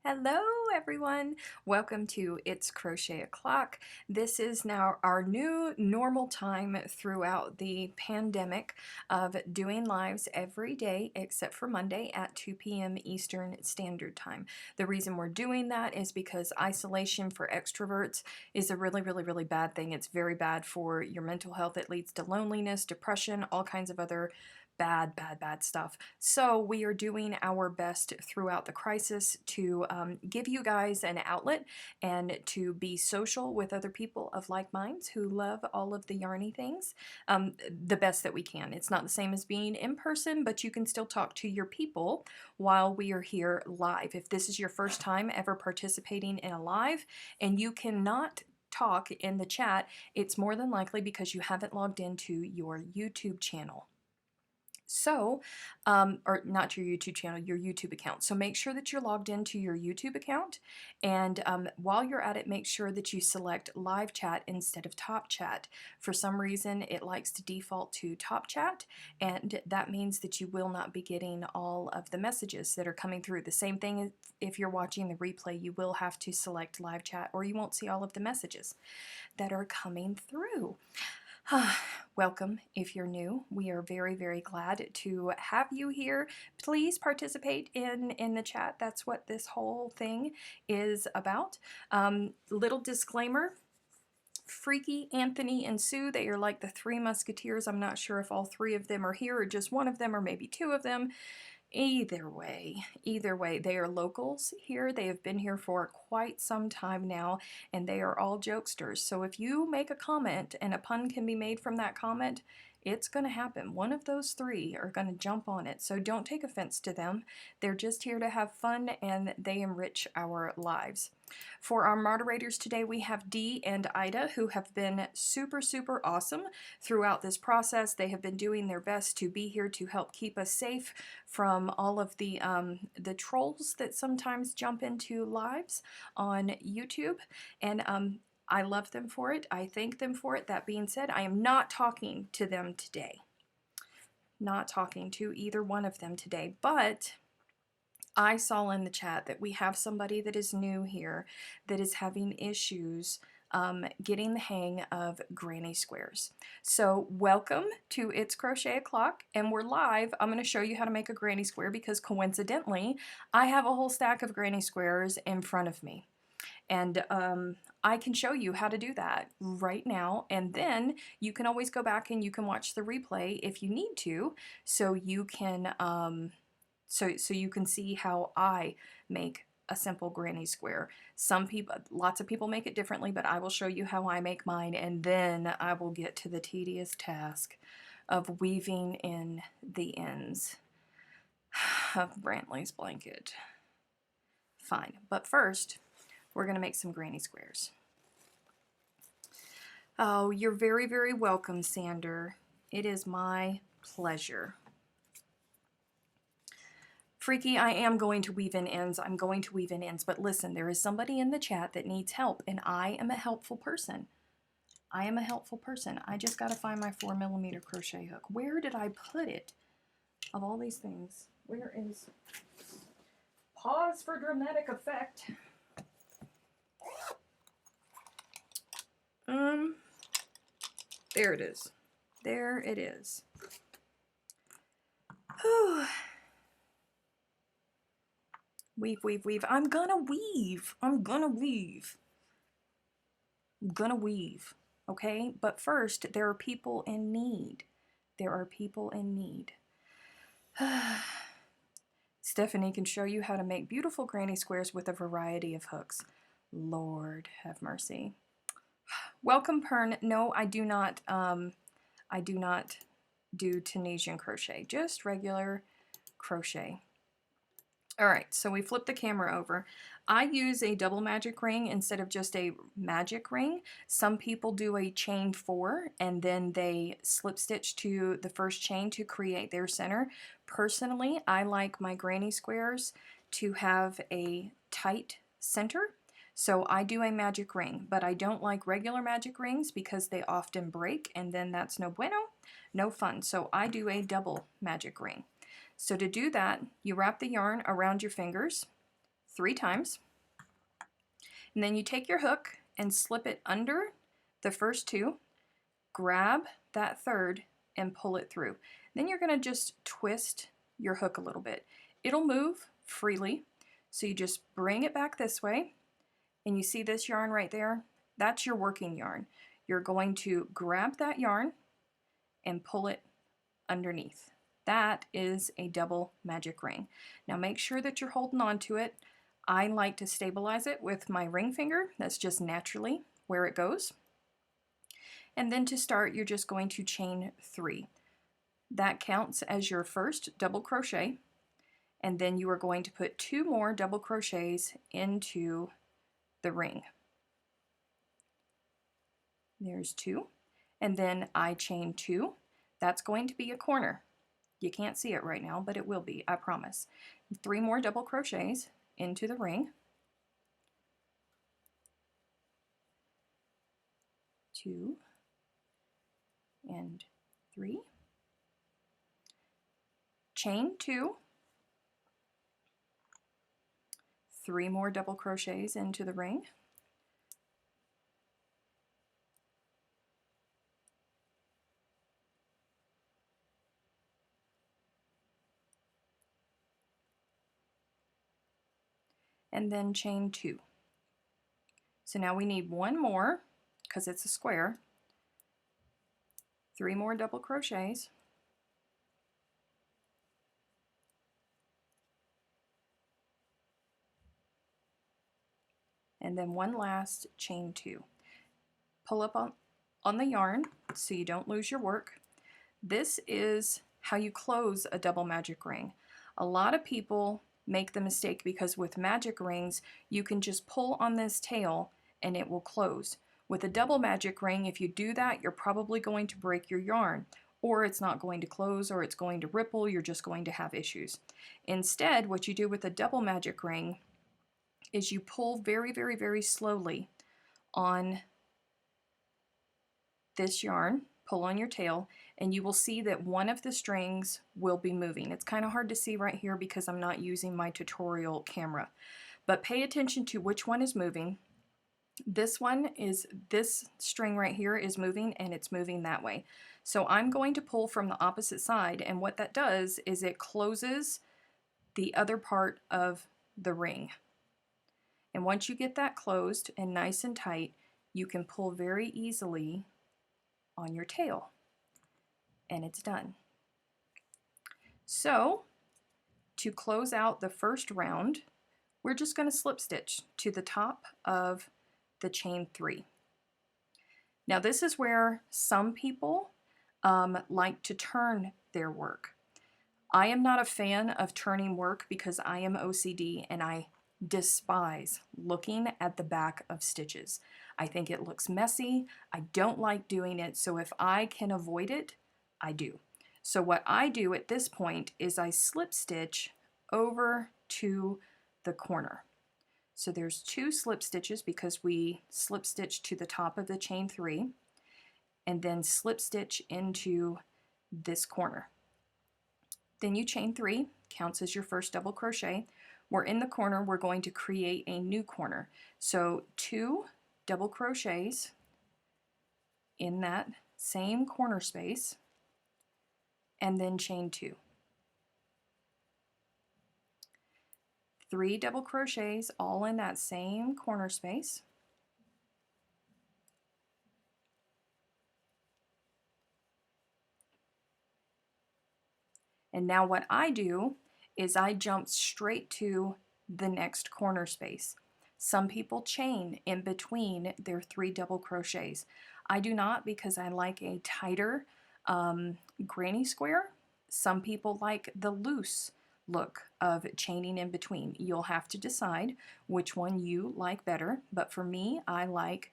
Hello everyone! Welcome to It's Crochet O'Clock. This is now our new normal time throughout the pandemic of doing lives every day except for Monday at 2 p.m. Eastern Standard Time. The reason we're doing that is because isolation for extroverts is a really bad thing. It's very bad for your mental health. It leads to loneliness, depression, all kinds of other bad stuff. So we are doing our best throughout the crisis to give you guys an outlet and to be social with other people of like minds who love all of the yarny things the best that we can. It's not the same as being in person, but you can still talk to your people while we are here live. If this is your first time ever participating in a live and you cannot talk in the chat, it's more than likely because you haven't logged into your YouTube channel. So, or not your YouTube channel, your YouTube account. So make sure that you're logged into your YouTube account. And while you're at it, make sure that you select live chat instead of top chat. For some reason, it likes to default to top chat. And that means that you will not be getting all of the messages that are coming through. The same thing if you're watching the replay, you will have to select live chat or you won't see all of the messages that are coming through. Welcome if you're new. We are very glad to have you here. Please participate in the chat. That's what this whole thing is about. Little disclaimer. Freaky, Anthony, and Sue, they are like the three musketeers. I'm not sure if all three of them are here or just one of them or maybe two of them. Either way, they are locals here. They have been here for quite some time now, and they are all jokesters. So if you make a comment and a pun can be made from that comment, it's going to happen. One of those three are going to jump on it. So don't take offense to them. They're just here to have fun, and they enrich our lives. For our moderators today, we have Dee and Ida, who have been super awesome throughout this process. They have been doing their best to be here to help keep us safe from all of the trolls that sometimes jump into lives on YouTube. And I love them for it. I thank them for it. That being said, I am not talking to them today. Not talking to either one of them today, but I saw in the chat that we have somebody that is new here that is having issues getting the hang of granny squares. So welcome to It's Crochet O'Clock, and we're live. I'm going to show you how to make a granny square because coincidentally I have a whole stack of granny squares in front of me. And I can show you how to do that right now, and then you can always go back and you can watch the replay if you need to, so you can so you can see how I make a simple granny square. Lots of people make it differently, but I will show you how I make mine, and then I will get to the tedious task of weaving in the ends of Brantley's blanket. Fine, but first, we're going to make some granny squares. Oh, you're very welcome, Sander. It is my pleasure. Freaky, I am going to weave in ends. I'm going to weave in ends. But listen, there is somebody in the chat that needs help, and I am a helpful person. I am a helpful person. I just got to find my 4mm crochet hook. Where did I put it? Of all these things, where is... Pause for dramatic effect. There it is. There it is. Whew. Weave. I'm gonna weave. I'm gonna weave. Okay? But first, there are people in need. There are people in need. Stephanie can show you how to make beautiful granny squares with a variety of hooks. Lord have mercy. Welcome, Pern. No, I do not do Tunisian crochet, just regular crochet. All right, so we flip the camera over. I use a double magic ring instead of just a magic ring. Some people do a chain 4 and then they slip stitch to the first chain to create their center. Personally, I like my granny squares to have a tight center. So I do a magic ring, but I don't like regular magic rings because they often break and then that's no bueno, no fun. So I do a double magic ring. So to do that, you wrap the yarn around your fingers, 3 times. And then you take your hook and slip it under the first 2, grab that third and pull it through. Then you're going to just twist your hook a little bit. It'll move freely, so you just bring it back this way, and you see this yarn right there? That's your working yarn. You're going to grab that yarn and pull it underneath. That is a double magic ring. Now make sure that you're holding on to it. I like to stabilize it with my ring finger. That's just naturally where it goes. And then to start, you're just going to chain 3. That counts as your first double crochet, and then you are going to put 2 more double crochets into the ring. There's 2, and then I chain 2. That's going to be a corner. You can't see it right now, but it will be, I promise. 3 more double crochets into the ring. 2 and 3. Chain 2. 3 more double crochets into the ring. And then chain 2. So now we need 1 more because it's a square. 3 more double crochets. And then 1 last chain 2. Pull up on the yarn so you don't lose your work. This is how you close a double magic ring. A lot of people make the mistake because with magic rings, you can just pull on this tail and it will close. With a double magic ring, if you do that, you're probably going to break your yarn, or it's not going to close, or it's going to ripple, you're just going to have issues. Instead, what you do with a double magic ring is you pull very, very, very slowly on this yarn, pull on your tail, and you will see that one of the strings will be moving. It's kind of hard to see right here because I'm not using my tutorial camera, but pay attention to which one is moving. This string right here is moving, and it's moving that way. So I'm going to pull from the opposite side, and what that does is it closes the other part of the ring. And once you get that closed and nice and tight, you can pull very easily on your tail, and it's done. So to close out the first round, we're just going to slip stitch to the top of the chain 3. Now this is where some people like to turn their work. I am not a fan of turning work because I am OCD and I despise looking at the back of stitches. I think it looks messy. I don't like doing it, so if I can avoid it, I do. So what I do at this point is I slip stitch over to the corner. So there's 2 slip stitches because we slip stitch to the top of the chain 3 and then slip stitch into this corner. Then you chain 3, counts as your first double crochet. We're in the corner, we're going to create a new corner. So 2 double crochets in that same corner space, and then chain 2. 3 double crochets all in that same corner space. And now what I do is I jump straight to the next corner space. Some people chain in between their 3 double crochets. I do not because I like a tighter granny square. Some people like the loose look of chaining in between. You'll have to decide which one you like better, but for me, I like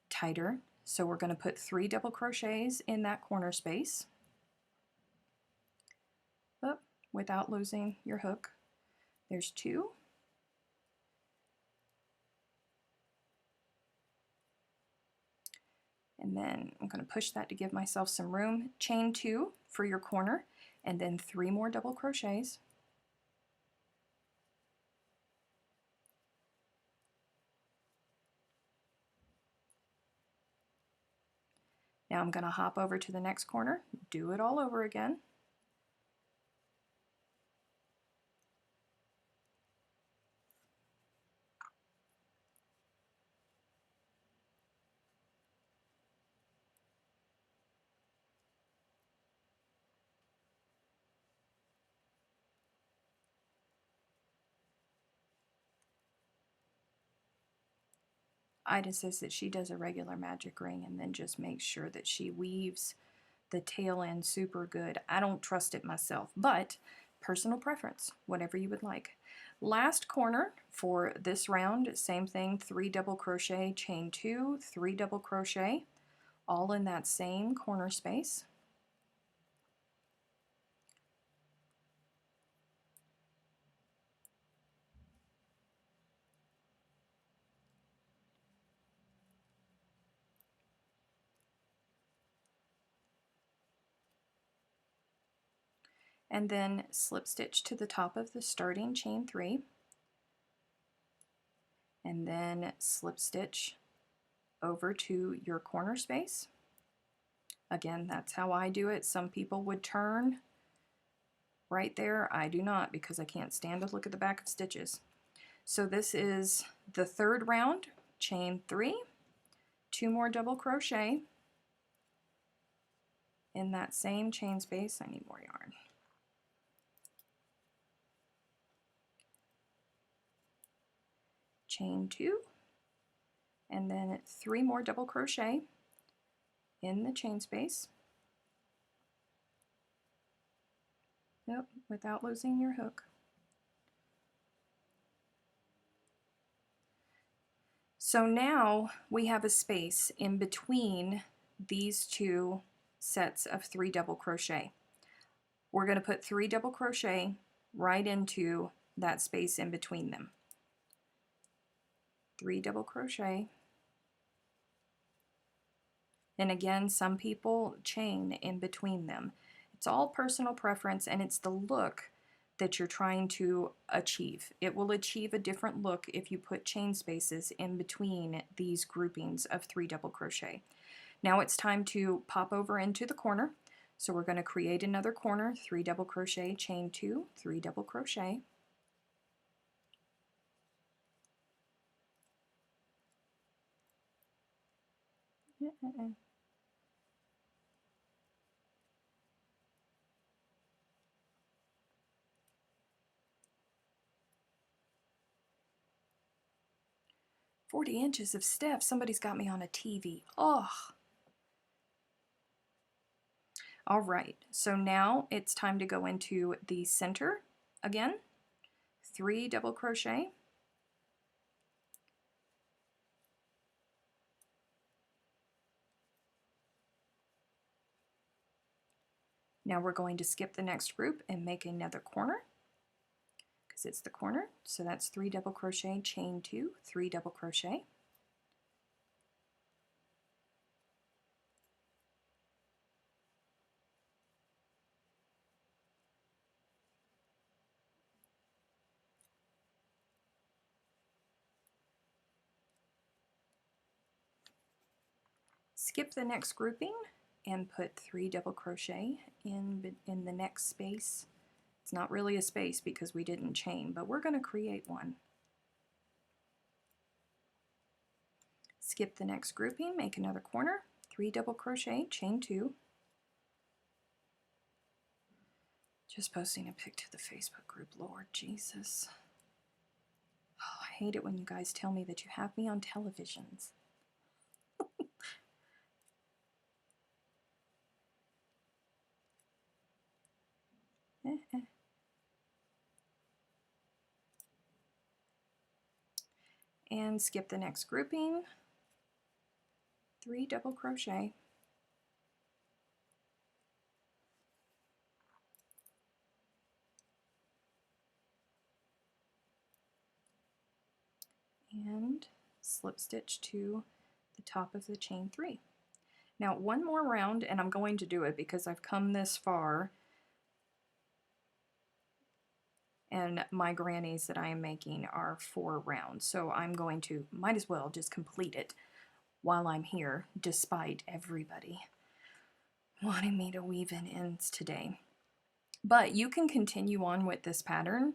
tighter. So we're going to put 3 double crochets in that corner space. Up, without losing your hook. There's 2. And then I'm going to push that to give myself some room. Chain 2 for your corner, and then 3 more double crochets. Now I'm going to hop over to the next corner, do it all over again. Ida says that she does a regular magic ring and then just makes sure that she weaves the tail end super good. I don't trust it myself, but personal preference, whatever you would like. Last corner for this round, same thing, 3 double crochet, chain 2, 3 double crochet, all in that same corner space. And then slip stitch to the top of the starting chain 3, and then slip stitch over to your corner space. Again, that's how I do it. Some people would turn right there. I do not, because I can't stand to look at the back of stitches. So this is the third round, chain 3, 2 more double crochet in that same chain space. I need more yarn. Chain 2, and then 3 more double crochet in the chain space. Yep, without losing your hook. So now we have a space in between these two sets of 3 double crochet. We're going to put 3 double crochet right into that space in between them. 3 double crochet. And again, some people chain in between them. It's all personal preference, and it's the look that you're trying to achieve. It will achieve a different look if you put chain spaces in between these groupings of 3 double crochet. Now it's time to pop over into the corner. So we're going to create another corner, 3 double crochet, chain 2, 3 double crochet. Uh-uh. 40 inches of step. Somebody's got me on a TV. Oh. All right, so now it's time to go into the center again. 3 double crochet. Now we're going to skip the next group and make another corner because it's the corner. So that's 3 double crochet, chain 2, 3 double crochet. Skip the next grouping and put 3 double crochet in the next space. It's not really a space because we didn't chain, but we're going to create one. Skip the next grouping, make another corner, 3 double crochet, chain 2. Just posting a pic to the Facebook group, Lord Jesus. Oh, I hate it when you guys tell me that you have me on televisions. And skip the next grouping, 3 double crochet. And slip stitch to the top of the chain 3. Now one more round, and I'm going to do it because I've come this far, and my grannies that I am making are 4 rounds, so I'm going to, might as well just complete it while I'm here, despite everybody. wanting me to weave in ends today. But you can continue on with this pattern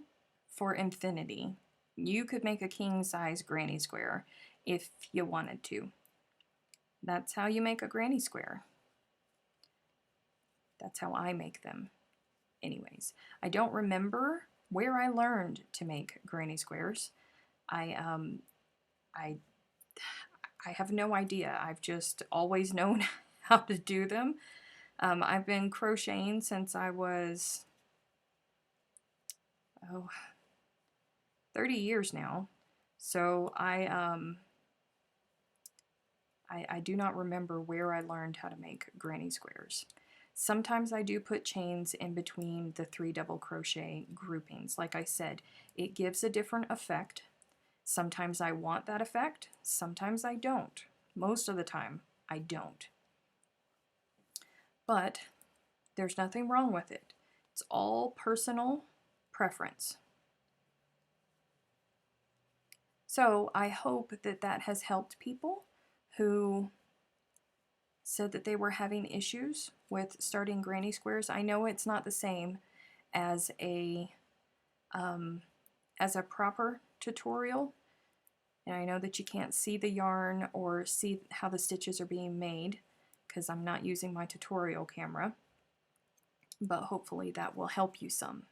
for infinity. You could make a king size granny square if you wanted to. That's how you make a granny square. That's how I make them. Anyways, I don't remember where I learned to make granny squares. I have no idea. I've just always known how to do them. I've been crocheting since I was 30 years now. So I do not remember where I learned how to make granny squares. Sometimes I do put chains in between the 3 double crochet groupings. Like I said, it gives a different effect. Sometimes I want that effect, sometimes I don't. Most of the time, I don't. But there's nothing wrong with it. It's all personal preference. So I hope that that has helped people who said that they were having issues with starting granny squares. I know it's not the same as a proper tutorial, and I know that you can't see the yarn or see how the stitches are being made because I'm not using my tutorial camera, but hopefully that will help you some.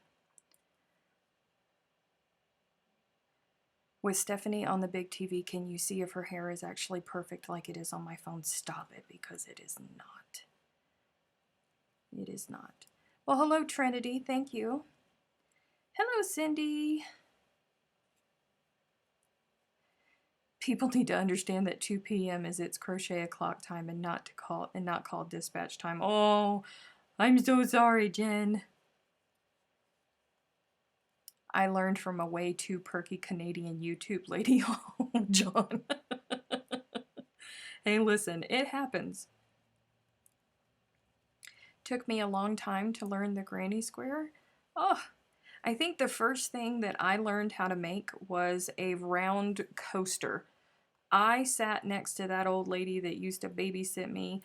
With Stephanie on the big TV, can you see if her hair is actually perfect like it is on my phone? Stop it, because it is not. It is not. Well, hello, Trinity. Thank you. Hello, Cindy. People need to understand that 2 p.m. is its crochet o'clock time and not called dispatch time. Oh, I'm so sorry, Jen. I learned from a way too perky Canadian YouTube lady. Oh, John. Hey, listen, it happens. Took me a long time to learn the granny square. Oh, I think the first thing that I learned how to make was a round coaster. I sat next to that old lady that used to babysit me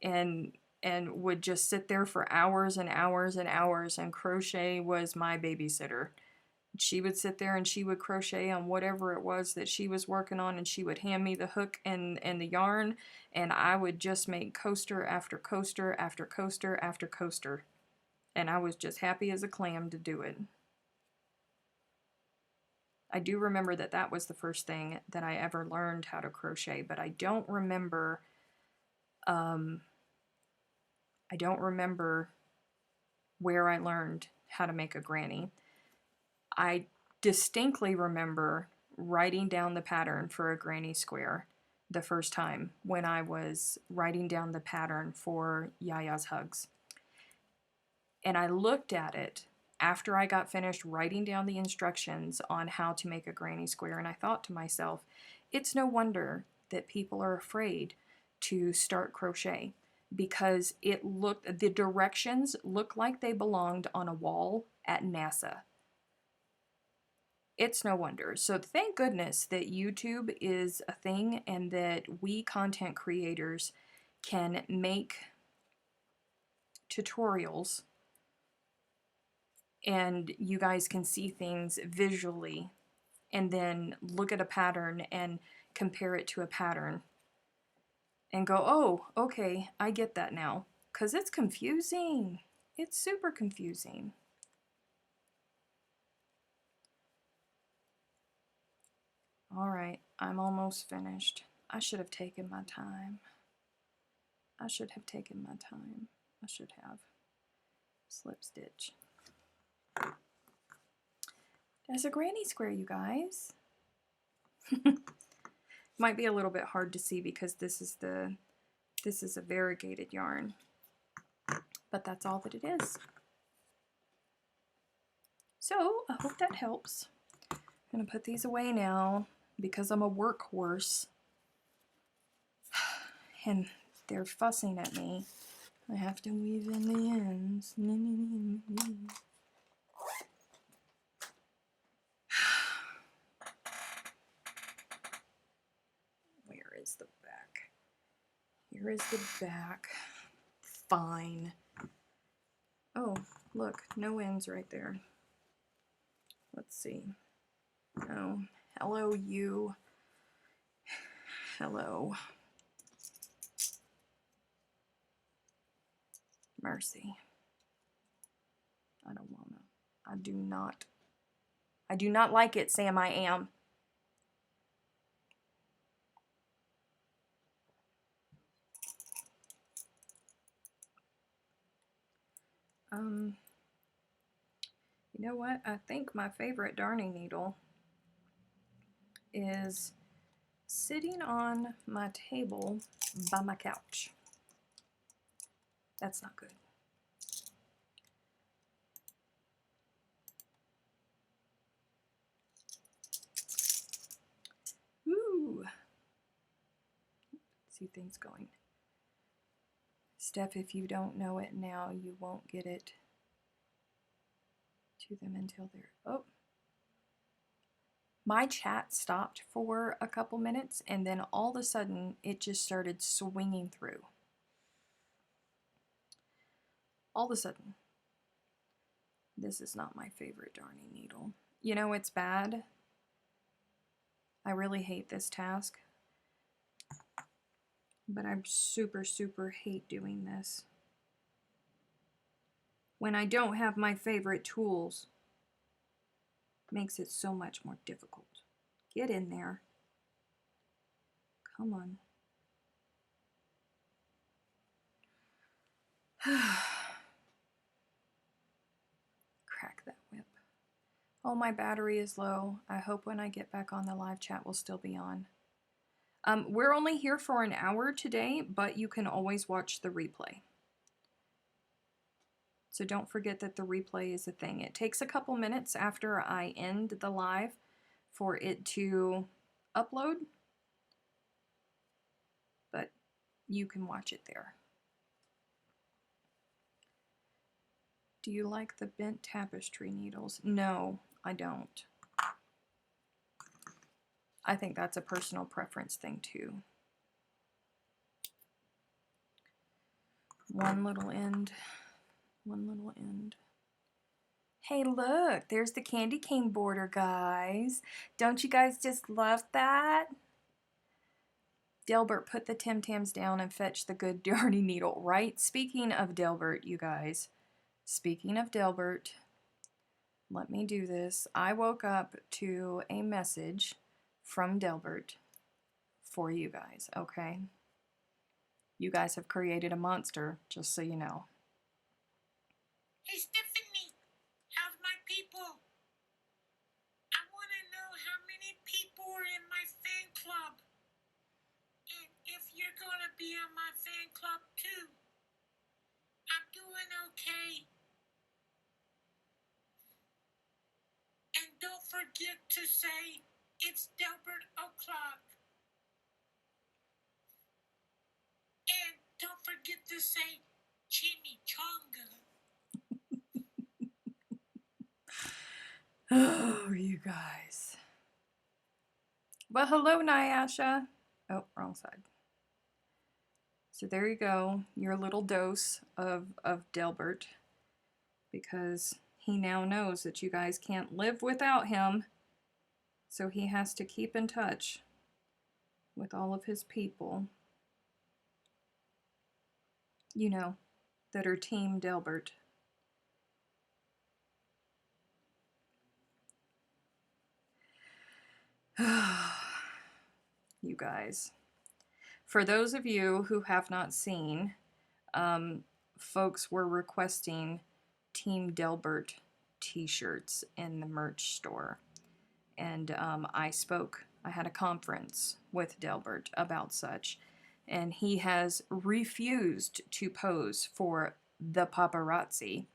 and would just sit there for hours and hours and hours, and crochet was my babysitter. She would sit there and she would crochet on whatever it was that she was working on, and she would hand me the hook and the yarn, and I would just make coaster after coaster after coaster after coaster. And I was just happy as a clam to do it. I do remember that that was the first thing that I ever learned how to crochet, but I don't remember where I learned how to make a granny. I distinctly remember writing down the pattern for a granny square the first time when I was writing down the pattern for Yaya's Hugs. And I looked at it after I got finished writing down the instructions on how to make a granny square, and I thought to myself, it's no wonder that people are afraid to start crochet, because the directions looked like they belonged on a wall at NASA. It's no wonder. So thank goodness that YouTube is a thing and that we content creators can make tutorials and you guys can see things visually and then look at a pattern and compare it to a pattern and go, oh, okay, I get that now. Because it's confusing. It's super confusing. All right, I'm almost finished. I should have taken my time. I should have. Slip stitch. There's a granny square, you guys. Might be a little bit hard to see because this is a variegated yarn, but that's all that it is. So I hope that helps. I'm gonna put these away now because I'm a workhorse and they're fussing at me. I have to weave in the ends. Where is the back? Here is the back. fine. Oh, look, no ends right there. Let's see. Oh, hello, you. Hello. Mercy. I don't wanna. I do not. I do not like it, Sam. I am. You know what? I think my favorite darning needle is sitting on my table by my couch. That's not good. Ooh. See things going. Steph, if you don't know it now, you won't get it to them until they're... Oh. My chat stopped for a couple minutes, and then all of a sudden, it just started swinging through. All of a sudden. This is not my favorite darning needle. You know, it's bad. I really hate this task. But I super, super hate doing this. When I don't have my favorite tools, it makes it so much more difficult. Get in there. Come on. Crack that whip. Oh, my battery is low. I hope when I get back on the live chat will still be on. We're only here for an hour today, but you can always watch the replay. So don't forget that the replay is a thing. It takes a couple minutes after I end the live for it to upload, but you can watch it there. Do you like the bent tapestry needles? No, I don't. I think that's a personal preference thing too. One little end, one little end. Hey, look, there's the candy cane border, guys. Don't you guys just love that? Delbert, put the Tim Tams down and fetch the good darning needle, right? Speaking of Delbert, you guys, speaking of Delbert, let me do this. I woke up to a message from Delbert for you guys, okay? You guys have created a monster, just so you know. Hey, Stephanie, how's my people? I want to know how many people are in my fan club. And if you're going to be on my fan club too. I'm doing okay. And don't forget to say it's Delbert O'Clock. And don't forget to say Chimichanga. Oh, you guys. Well, hello, Nyasha. Oh, wrong side. So there you go, your little dose of Delbert, because he now knows that you guys can't live without him, so he has to keep in touch with all of his people, you know, that are Team Delbert. You guys. For those of you who have not seen, folks were requesting Team Delbert t-shirts in the merch store. And I had a conference with Delbert about such. And he has refused to pose for the paparazzi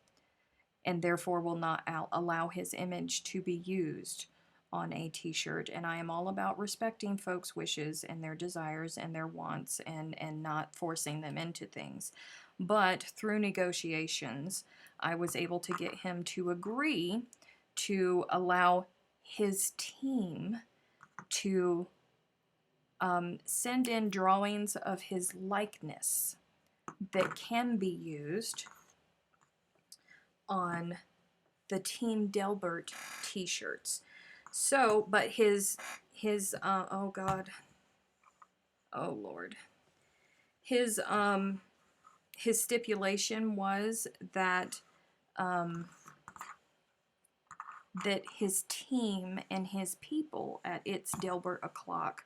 and therefore will not allow his image to be used on a t-shirt. And I am all about respecting folks' wishes and their desires and their wants and not forcing them into things. But through negotiations, I was able to get him to agree to allow his team to send in drawings of his likeness that can be used on the Team Delbert t-shirts. So, but his oh God, oh Lord, his stipulation was that that his team and his people at It's Delbert O'Clock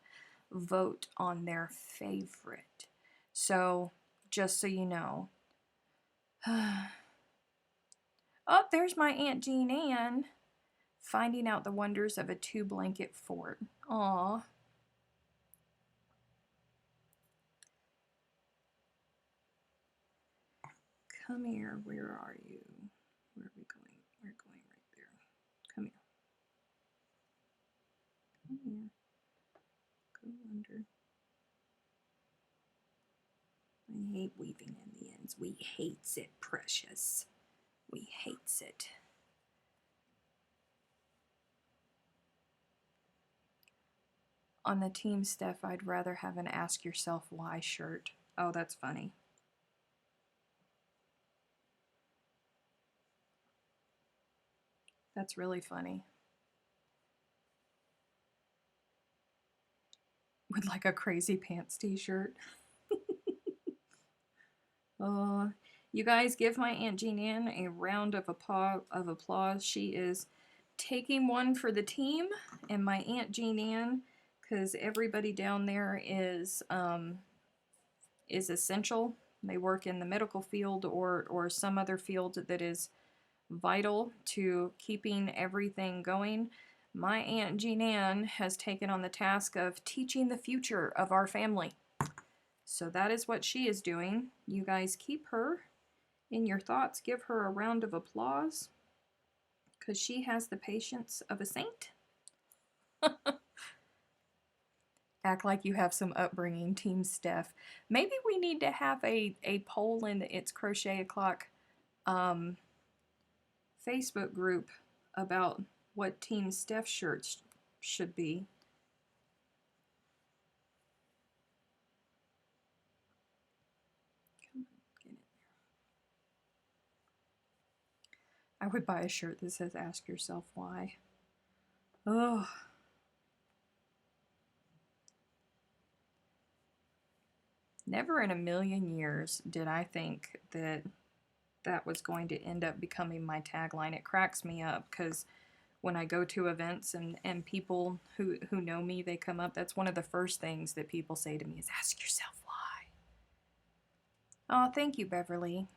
vote on their favorite. So, just so you know. Oh, there's my Aunt Jean Ann finding out the wonders of a 2-blanket fort. Aw. Come here. Where are you? Where are we going? We're going right there. Come here. Come here. Go under. I hate weaving in the ends. We hates it, precious. We hates it. On the team stuff, I'd rather have an Ask Yourself Why shirt. Oh, that's funny. That's really funny. With like a Crazy Pants t-shirt. You guys give my Aunt Jean Ann a round of applause. She is taking one for the team, and my Aunt Jean Ann, because everybody down there is essential. They work in the medical field or some other field that is vital to keeping everything going. My Aunt Jean Ann has taken on the task of teaching the future of our family. So that is what she is doing. You guys keep her in your thoughts. Give her a round of applause because she has the patience of a saint. Act like you have some upbringing, Team Steph. Maybe we need to have a poll in the It's Crochet O'Clock Facebook group about what Team Steph shirts should be. Come on, get in there. I would buy a shirt that says Ask Yourself Why. Oh. Never in a million years did I think that that was going to end up becoming my tagline. It cracks me up because when I go to events and people who know me, they come up, that's one of the first things that people say to me is, ask yourself why. Oh, thank you, Beverly.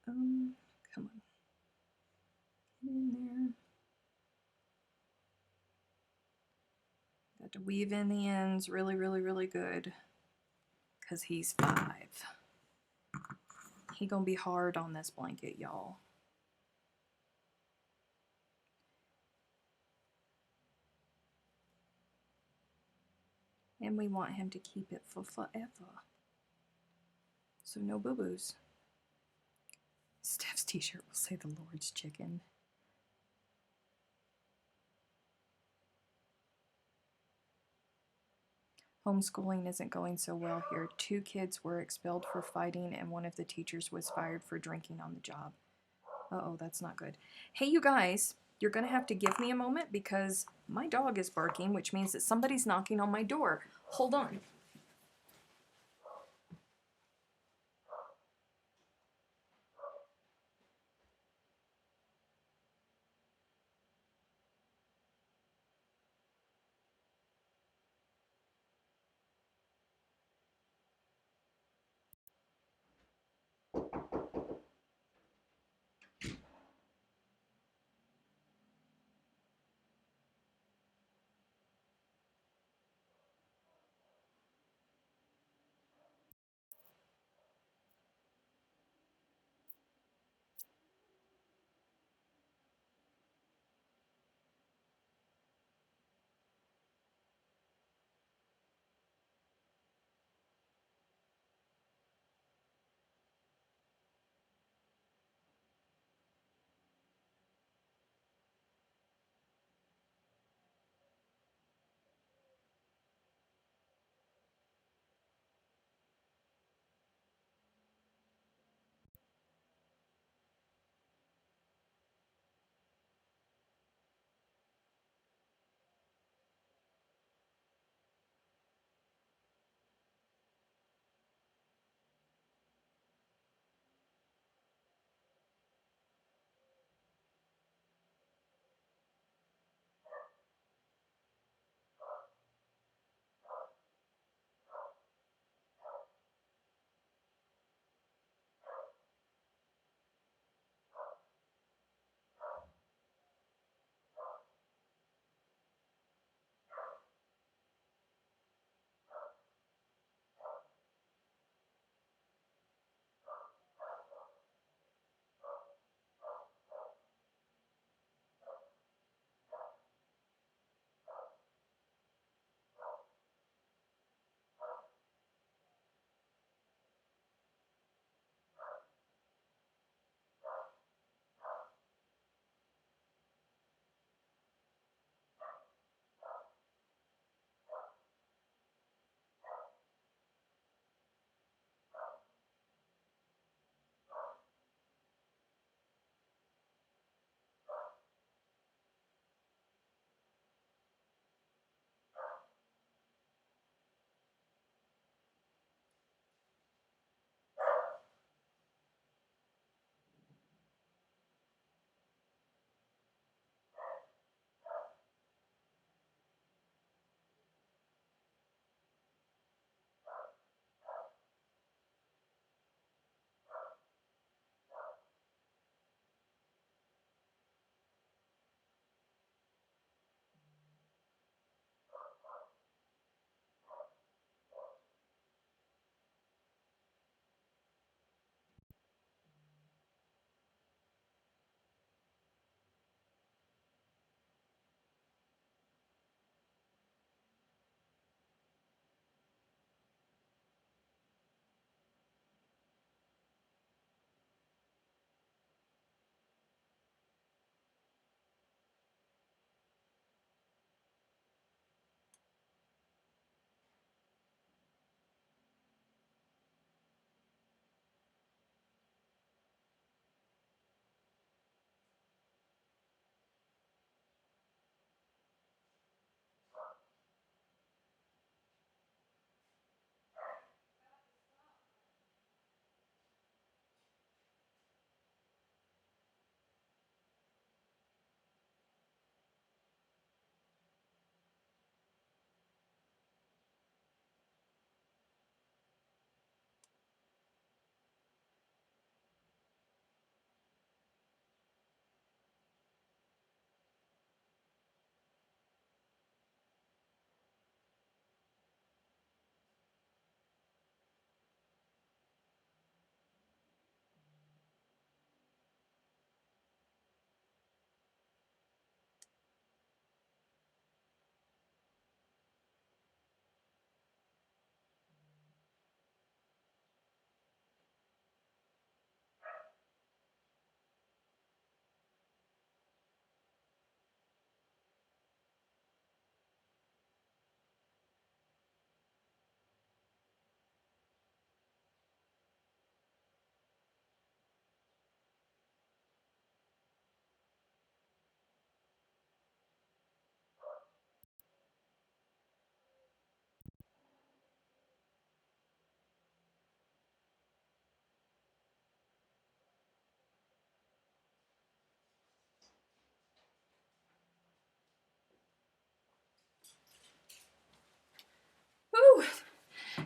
Come on. Get in there. Got to weave in the ends really, really, really good because he's 5. He gonna be hard on this blanket, y'all. And we want him to keep it for forever. So no boo-boos. Steph's t-shirt will say the Lord's chicken. Homeschooling isn't going so well here. 2 kids were expelled for fighting, and one of the teachers was fired for drinking on the job. Uh-oh, that's not good. Hey, you guys, you're going to have to give me a moment because my dog is barking, which means that somebody's knocking on my door. Hold on.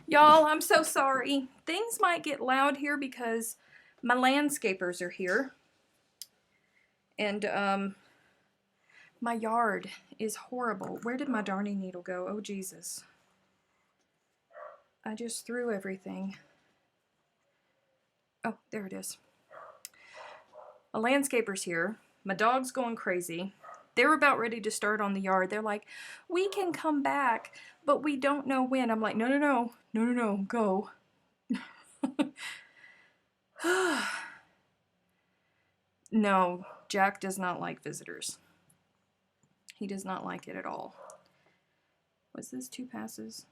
Y'all, I'm so sorry. Things might get loud here because my landscapers are here. And, my yard is horrible. Where did my darning needle go? Oh, Jesus. I just threw everything. Oh, there it is. A landscaper's here. My dog's going crazy. They're about ready to start on the yard. They're like, we can come back, but we don't know when. I'm like, no, no, no. No, no, no. Go. No, Jack does not like visitors. He does not like it at all. Was this 2 passes?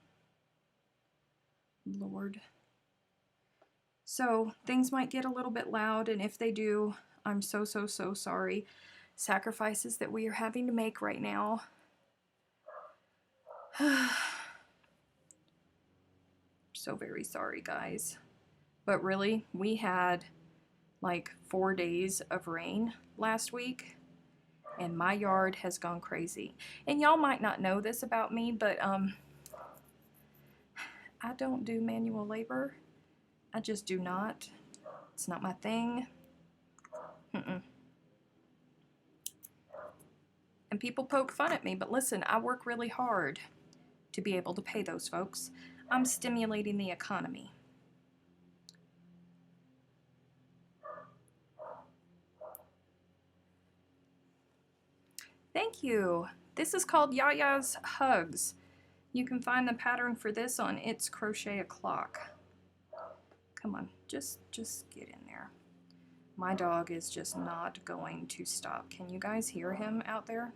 Lord. So things might get a little bit loud, and if they do, I'm so, so, so sorry. Sacrifices that we are having to make right now. So very sorry, guys. But really, we had like 4 days of rain last week, and my yard has gone crazy. And y'all might not know this about me, but I don't do manual labor. I just do not. It's not my thing. And people poke fun at me, but listen, I work really hard to be able to pay those folks. I'm stimulating the economy. Thank you. This is called Yaya's Hugs. You can find the pattern for this on It's Crochet O'Clock. Come on, just get in there. My dog is just not going to stop. Can you guys hear him out there?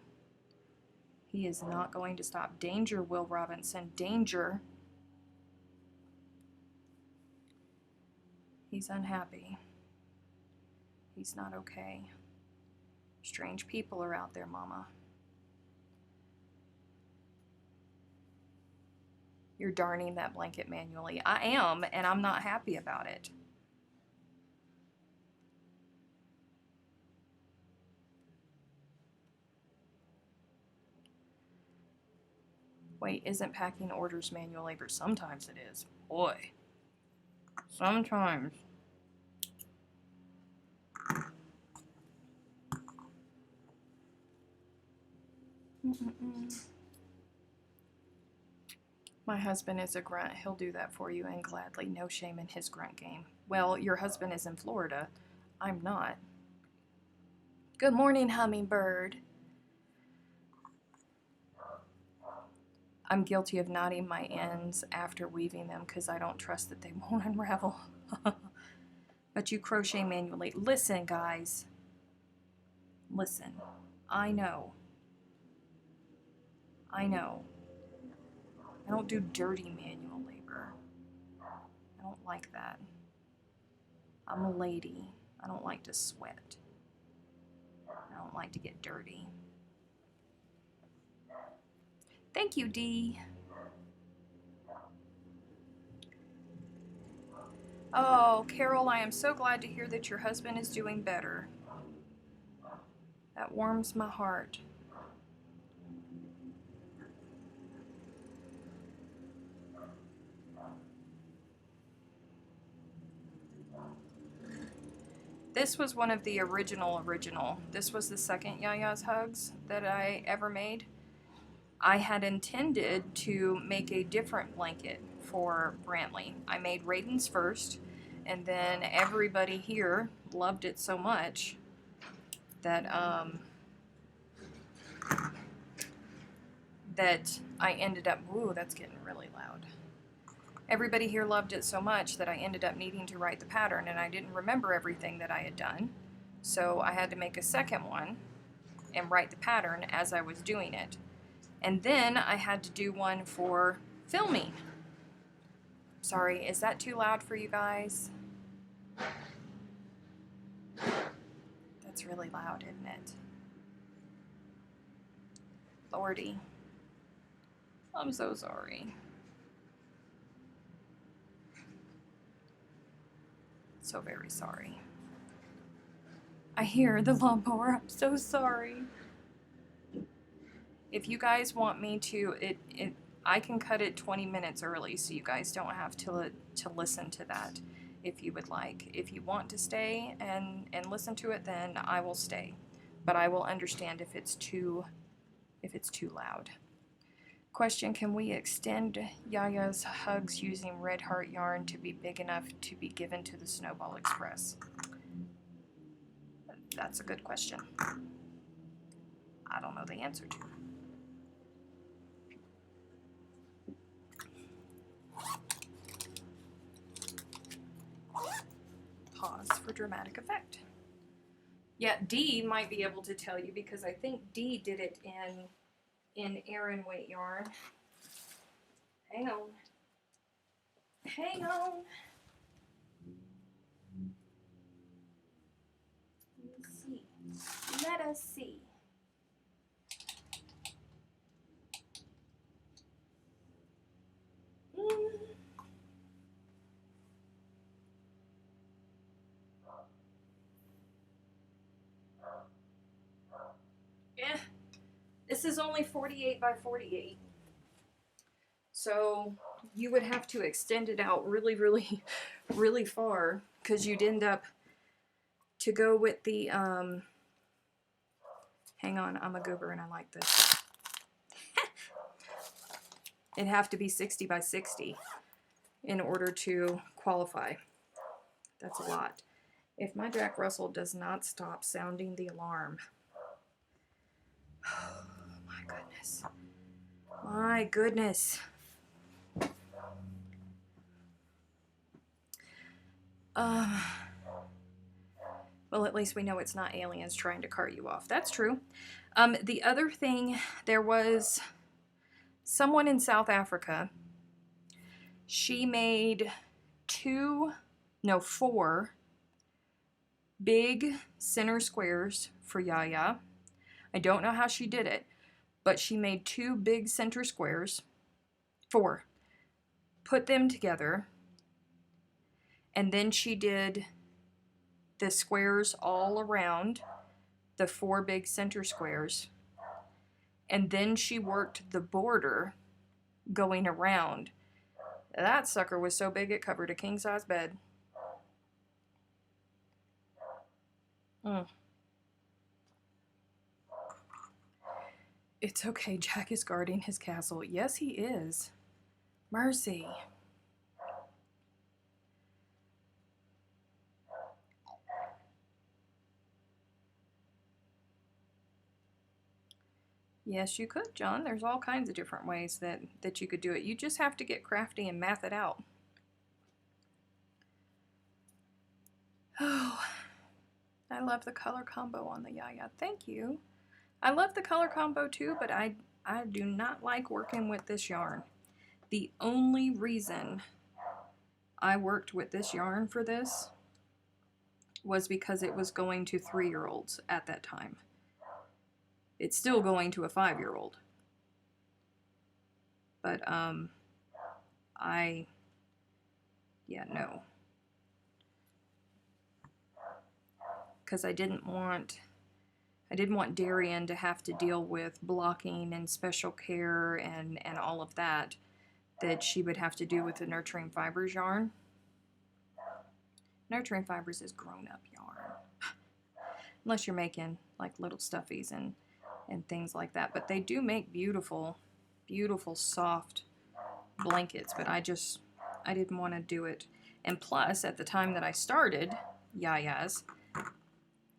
He is not going to stop. Danger, Will Robinson. Danger. He's unhappy. He's not okay. Strange people are out there, Mama. You're darning that blanket manually. I am, and I'm not happy about it. Wait, isn't packing orders manual labor? Sometimes it is. Boy. Sometimes. My husband is a grunt. He'll do that for you and gladly. No shame in his grunt game. Well, your husband is in Florida. I'm not. Good morning, hummingbird. I'm guilty of knotting my ends after weaving them because I don't trust that they won't unravel. But you crochet manually. Listen, guys. Listen. I know. I know. I don't do dirty manual labor. I don't like that. I'm a lady. I don't like to sweat. I don't like to get dirty. Thank you, Dee. Oh, Carol, I am so glad to hear that your husband is doing better. That warms my heart. This was one of the original. This was the second Yaya's Hugs that I ever made. I had intended to make a different blanket for Brantley. I made Raiden's first, and then everybody here loved it so much that that I ended up, ooh, that's getting really loud. Everybody here loved it so much that I ended up needing to write the pattern, and I didn't remember everything that I had done. So I had to make a second one and write the pattern as I was doing it. And then I had to do one for filming. Sorry, is that too loud for you guys? That's really loud, isn't it? Lordy. I'm so sorry. So very sorry. I hear the lawnmower. I'm so sorry. If you guys want me to, I can cut it 20 minutes early so you guys don't have to listen to that if you would like. If you want to stay and listen to it, then I will stay. But I will understand if it's too loud. Question, can we extend Yaya's hugs using Red Heart yarn to be big enough to be given to the Snowball Express? That's a good question. I don't know the answer to. Pause for dramatic effect. Yeah, Dee might be able to tell you because I think Dee did it in Aran weight yarn. Hang on. Hang on. Let's see. Let us see. Yeah, this is only 48 by 48. So you would have to extend it out really, really, really far because you'd end up to go with the, hang on, I'm a goober and I like this. It'd have to be 60 by 60 in order to qualify. That's a lot. If my Jack Russell does not stop sounding the alarm, oh my goodness. My goodness. Well, at least we know it's not aliens trying to cart you off. That's true. The other thing, there was someone in South Africa. She made 4 big center squares for Yaya. I don't know how she did it, but she made 2 big center squares, 4, put them together, and then she did the squares all around the 4 big center squares, and then she worked the border going around. That sucker was so big it covered a king-size bed. It's okay, Jack is guarding his castle. Yes, he is. Mercy. Yes, you could, John. There's all kinds of different ways that you could do it. You just have to get crafty and math it out. Oh, I love the color combo on the Yaya. Thank you. I love the color combo too, but I do not like working with this yarn. The only reason I worked with this yarn for this was because it was going to 3-year-olds at that time. It's still going to a 5-year-old. But, no. Because I didn't want Darian to have to deal with blocking and special care and all of that she would have to do with the Nurturing Fibers yarn. Nurturing Fibers is grown-up yarn. Unless you're making like little stuffies and things like that. But they do make beautiful, beautiful soft blankets. But I didn't want to do it. And plus, at the time that I started Yaya's,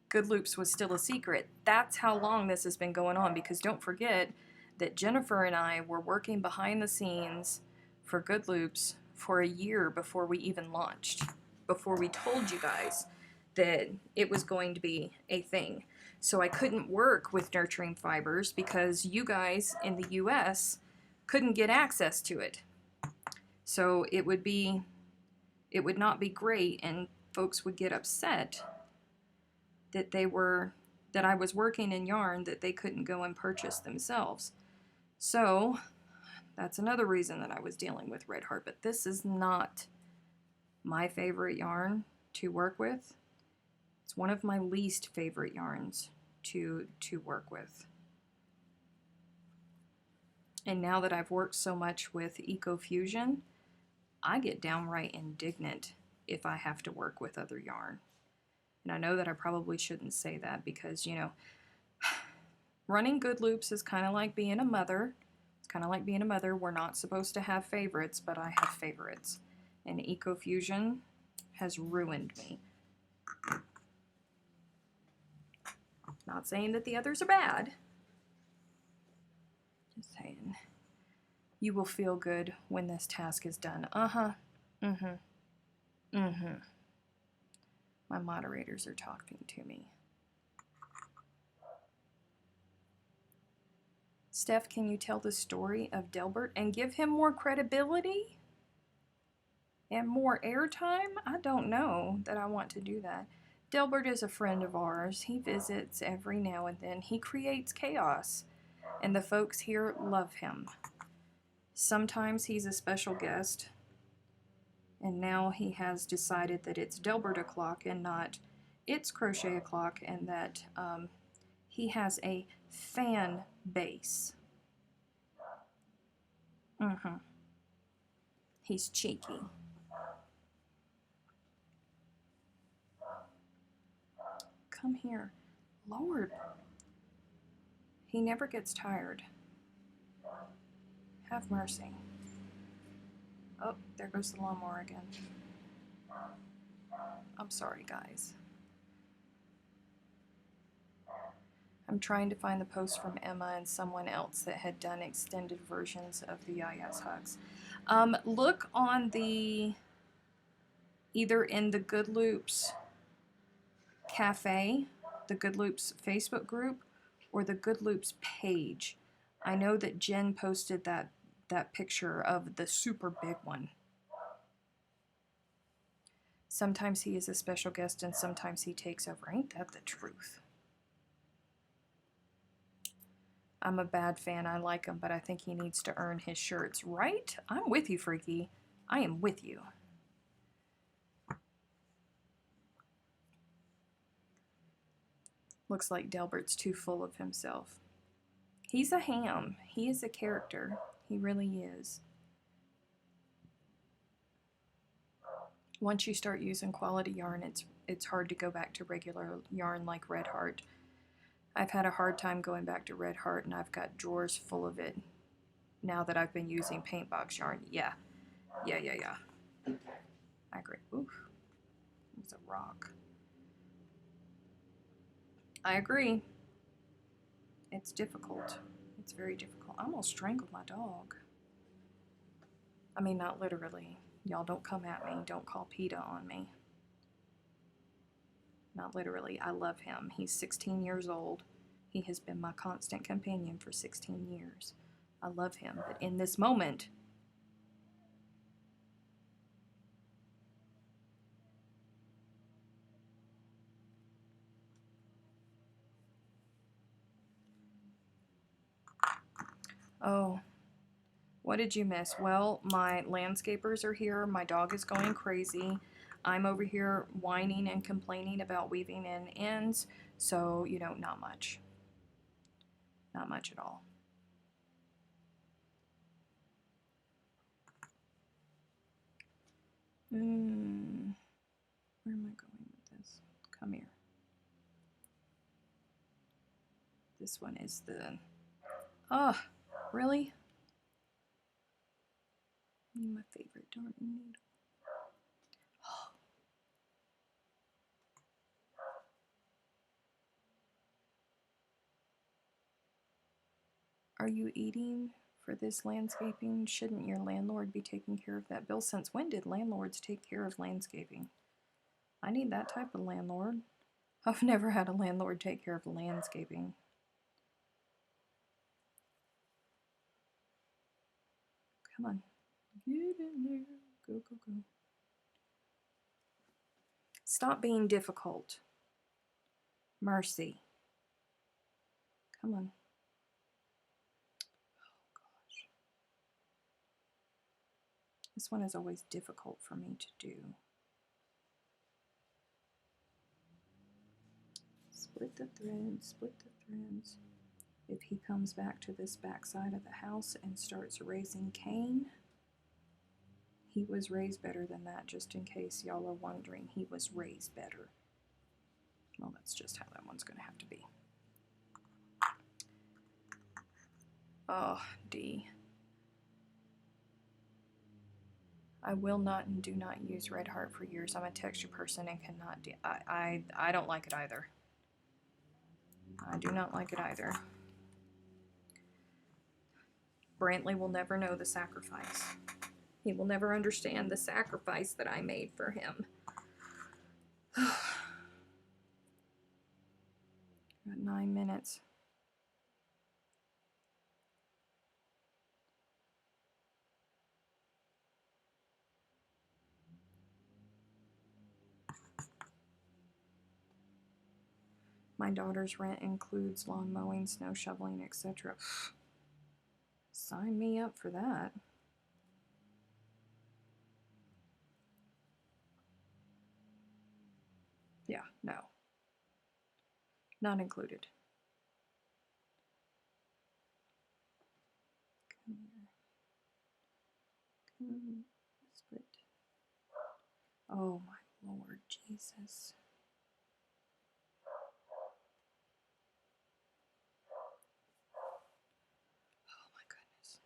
Good Loops was still a secret. That's how long this has been going on, because don't forget that Jennifer and I were working behind the scenes for Good Loops for a year before we even launched, before we told you guys that it was going to be a thing. So I couldn't work with Nurturing Fibers because you guys in the US couldn't get access to it. So it would not be great, and folks would get upset that I was working in yarn that they couldn't go and purchase themselves. So that's another reason that I was dealing with Red Heart. But this is not my favorite yarn to work with. It's one of my least favorite yarns to work with. And now that I've worked so much with EcoFusion, I get downright indignant if I have to work with other yarn. And I know that I probably shouldn't say that because, you know, running Good Loops is kind of like being a mother. It's kind of like being a mother. We're not supposed to have favorites, but I have favorites. And EcoFusion has ruined me. Not saying that the others are bad. Just saying. You will feel good when this task is done. Uh-huh. Mm-hmm. Mm-hmm. My moderators are talking to me. Steph, can you tell the story of Delbert and give him more credibility and more airtime? I don't know that I want to do that. Delbert is a friend of ours. He visits every now and then. He creates chaos, and the folks here love him. Sometimes he's a special guest, and now he has decided that it's Delbert o'clock and not It's Crochet O'Clock, and that he has a fan base. Mm-hmm. He's cheeky. Come here. Lord. He never gets tired. Have mercy. Oh, there goes the lawnmower again. I'm sorry, guys. I'm trying to find the post from Emma and someone else that had done extended versions of the Yayas Hugs. Look on the, either in the Good Loops Cafe, the Good Loops Facebook group, or the Good Loops page. I know that Jen posted that picture of the super big one. Sometimes he is a special guest and sometimes he takes over. Ain't that the truth? I'm a bad fan. I like him, but I think he needs to earn his shirts. Right? I'm with you, Freaky. I am with you. Looks like Delbert's too full of himself. He's a ham. He is a character. He really is. Once you start using quality yarn, it's hard to go back to regular yarn like Red Heart. I've had a hard time going back to Red Heart, and I've got drawers full of it now that I've been using paint box yarn. Yeah. I agree. Oof. It was a rock. I agree. It's difficult. It's very difficult. I almost strangled my dog. I mean, not literally. Y'all don't come at me. Don't call PETA on me. Not literally. I love him. He's 16 years old. He has been my constant companion for 16 years. I love him. But in this moment, oh, what did you miss? Well, my landscapers are here. My dog is going crazy. I'm over here whining and complaining about weaving in ends. So, you know, not much. Not much at all. Where am I going with this? Come here. This one is the... Oh, really? My favorite darning needle. Are you eating for this landscaping? Shouldn't your landlord be taking care of that bill? Since when did landlords take care of landscaping? I need that type of landlord. I've never had a landlord take care of landscaping. Come on. Get in there. Go, go, go. Stop being difficult. Mercy. Come on. Oh, gosh. This one is always difficult for me to do. Split the threads, split the threads. if he comes back to this back side of the house and starts raising Cain, he was raised better than that, just in case y'all are wondering. He was raised better. Well, that's just how that one's going to have to be. Oh, D. I will not and do not use Red Heart for years. I'm a texture person and cannot I don't like it either. I do not like it either. Brantley will never know the sacrifice. He will never understand the sacrifice that I made for him. Got 9 minutes. My daughter's rent includes lawn mowing, snow shoveling, etc. Sign me up for that. Yeah, no. Not included. Come here. Split. Oh my Lord Jesus. Oh my goodness.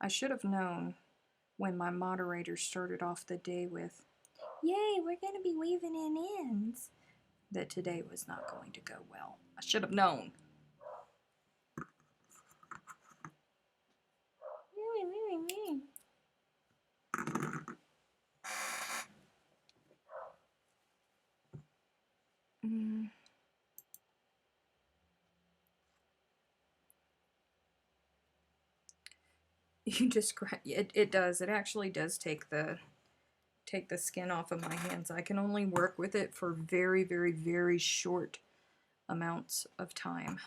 I should have known when my moderator started off the day with, "Yay, we're going to be weaving in ends," that today was not going to go well. I should have known. You just it does. It actually does take the skin off of my hands. I can only work with it for very, very, very short amounts of time.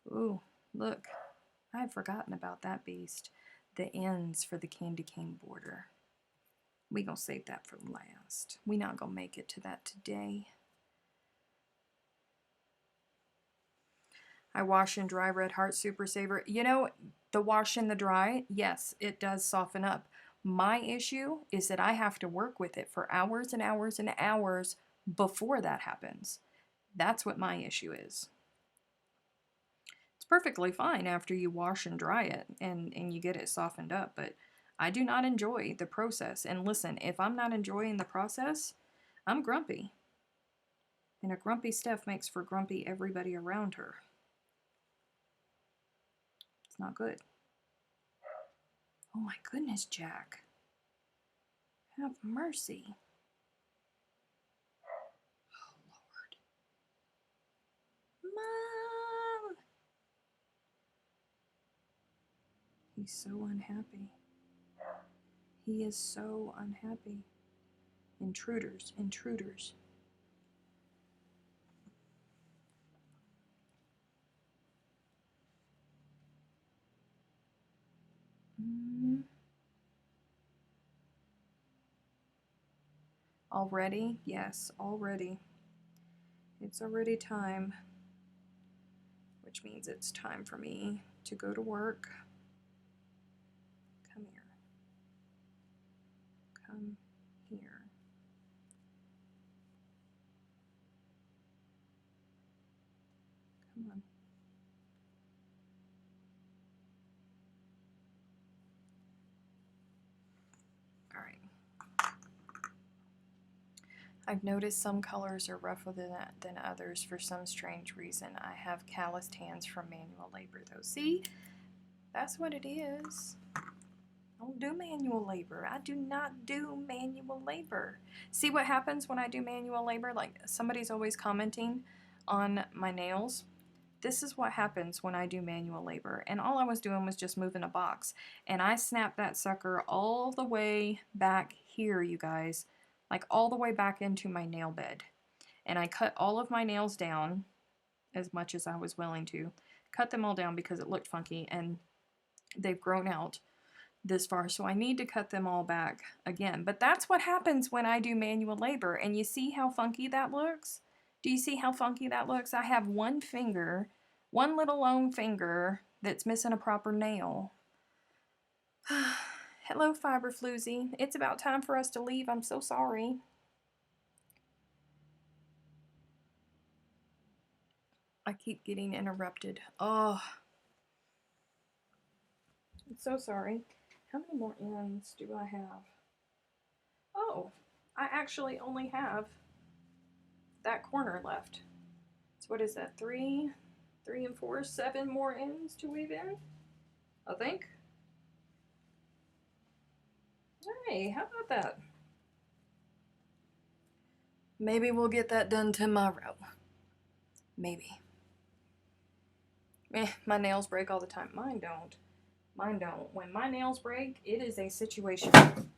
Ooh, look. I had forgotten about that beast. The ends for the candy cane border. We gonna save that for last. We not gonna make it to that today. I wash and dry Red Heart Super Saver. You know, the wash and the dry, yes, it does soften up. My issue is that I have to work with it for hours and hours and hours before that happens. That's what my issue is. It's perfectly fine after you wash and dry it and you get it softened up, but I do not enjoy the process. And listen, if I'm not enjoying the process, I'm grumpy. And a grumpy Steph makes for grumpy everybody around her. It's not good. Oh my goodness, Jack. Have mercy. Oh, Lord. Mom! He's so unhappy. He is so unhappy. Intruders, intruders. Already? Yes, already. It's already time, which means it's time for me to go to work. Come here. Come here. Come on. All right. I've noticed some colors are rougher than others for some strange reason. I have calloused hands from manual labor, though. See? That's what it is. I don't do manual labor. I do not do manual labor. See what happens when I do manual labor? Like, somebody's always commenting on my nails. This is what happens when I do manual labor. And all I was doing was just moving a box. And I snapped that sucker all the way back here, you guys. Like all the way back into my nail bed. And I cut all of my nails down as much as I was willing to. Cut them all down because it looked funky and they've grown out this far. So I need to cut them all back again. But that's what happens when I do manual labor. And you see how funky that looks? Do you see how funky that looks? I have one finger, one little lone finger that's missing a proper nail. Hello, Fiber Floozy. It's about time for us to leave. I'm so sorry. I keep getting interrupted. Oh, I'm so sorry. How many more ends do I have? Oh, I actually only have that corner left. So what is that? Three and four, 7 more ends to weave in, I think. Hey, how about that? Maybe we'll get that done tomorrow. Maybe. My nails break all the time. Mine don't. Mine don't. When my nails break, it is a situation.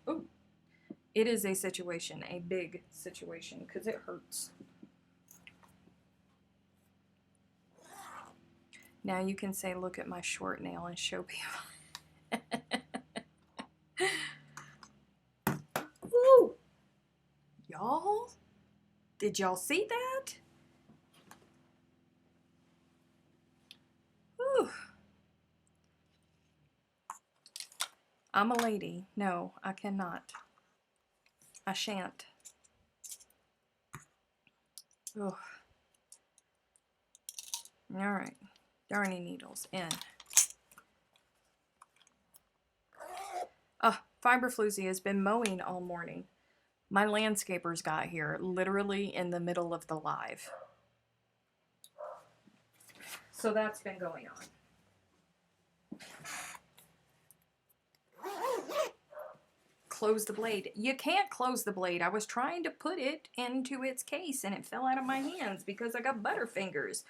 Ooh. It is a situation, a big situation, because it hurts. Now you can say, look at my short nail and show people. Ooh. Y'all? Did y'all see that? Ooh. I'm a lady. No, I cannot. I shan't. Ugh. Alright. Darning needles in. Fiber Floozy has been mowing all morning. My landscapers got here literally in the middle of the live. So that's been going on. Close the blade. You can't close the blade. I was trying to put it into its case and it fell out of my hands because I got butterfingers.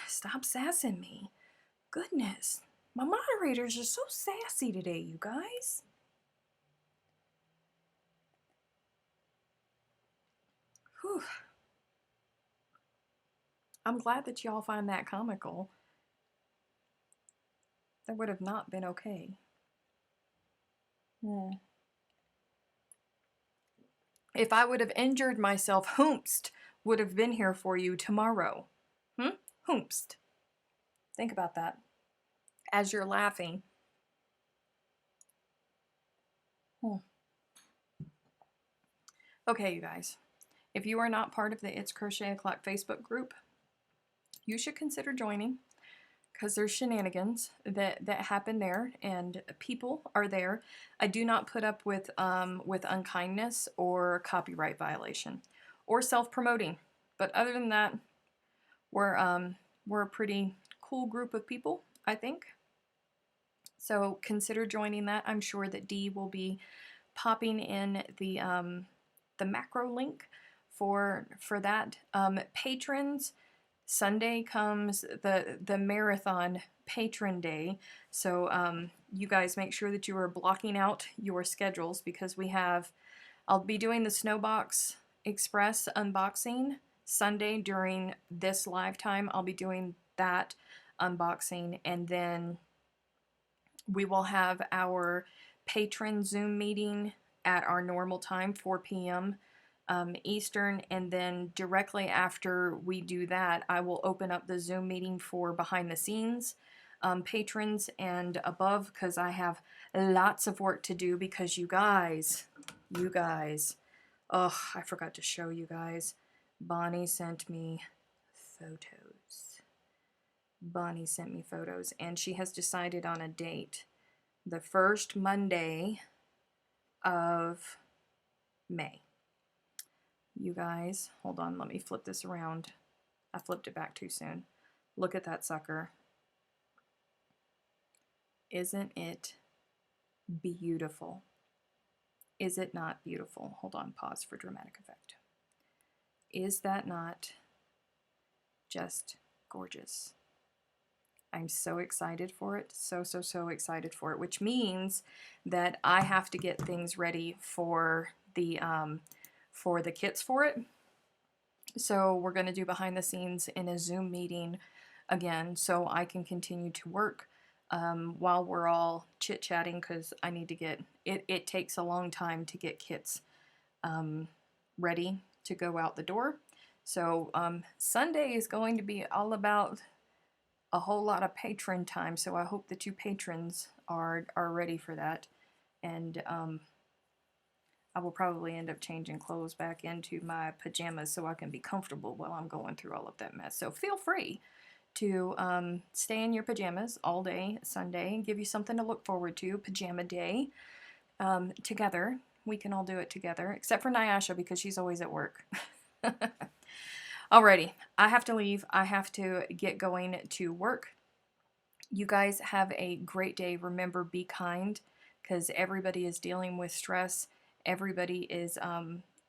Stop sassing me. Goodness. My moderators are so sassy today, you guys. Whew. I'm glad that y'all find that comical. That would have not been okay. If I would have injured myself, Hoomst would have been here for you tomorrow. Hoomst. Think about that. As you're laughing. Okay, you guys. If you are not part of the It's Crochet O'Clock Facebook group, you should consider joining, because there's shenanigans that happen there, and people are there. I do not put up with unkindness or copyright violation or self-promoting. But other than that, we're a pretty cool group of people, I think. So consider joining that. I'm sure that Dee will be popping in the macro link for that. Patrons, Sunday comes the marathon patron day, so you guys make sure that you are blocking out your schedules, because I'll be doing the Snowbox Express unboxing Sunday during this live time. I'll be doing that unboxing, and then we will have our patron Zoom meeting at our normal time, 4 p.m. Eastern, and then directly after we do that, I will open up the Zoom meeting for behind the scenes patrons and above, because I have lots of work to do, because you guys, oh, I forgot to show you guys. Bonnie sent me photos. Bonnie sent me photos, and she has decided on a date. The first Monday of May. You guys, hold on, let me flip this around. I flipped it back too soon. Look at that sucker. Isn't it beautiful? Is it not beautiful? Hold on, pause for dramatic effect. Is that not just gorgeous? I'm so excited for it. So excited for it, which means that I have to get things ready for the kits for it. So we're going to do behind the scenes in a Zoom meeting again, so I can continue to work while we're all chit-chatting, because I need to get it takes a long time to get kits ready to go out the door. So Sunday is going to be all about a whole lot of patron time. So I hope that you patrons are ready for that. And I will probably end up changing clothes back into my pajamas so I can be comfortable while I'm going through all of that mess. So feel free to stay in your pajamas all day Sunday and give you something to look forward to. Pajama day together. We can all do it together, except for Nyasha because she's always at work. Alrighty, I have to leave. I have to get going to work. You guys have a great day. Remember, be kind because everybody is dealing with stress. Everybody is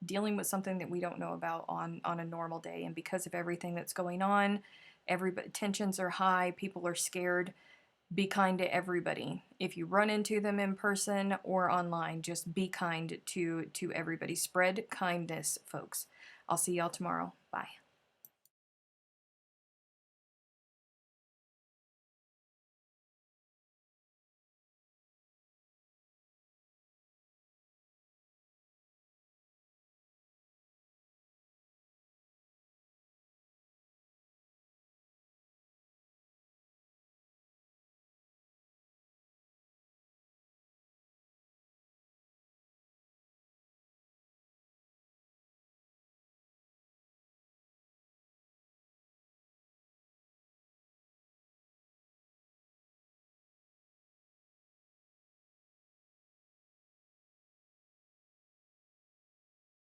dealing with something that we don't know about on a normal day. And because of everything that's going on, everybody tensions are high. People are scared. Be kind to everybody. If you run into them in person or online, just be kind to everybody. Spread kindness, folks. I'll see y'all tomorrow. Bye.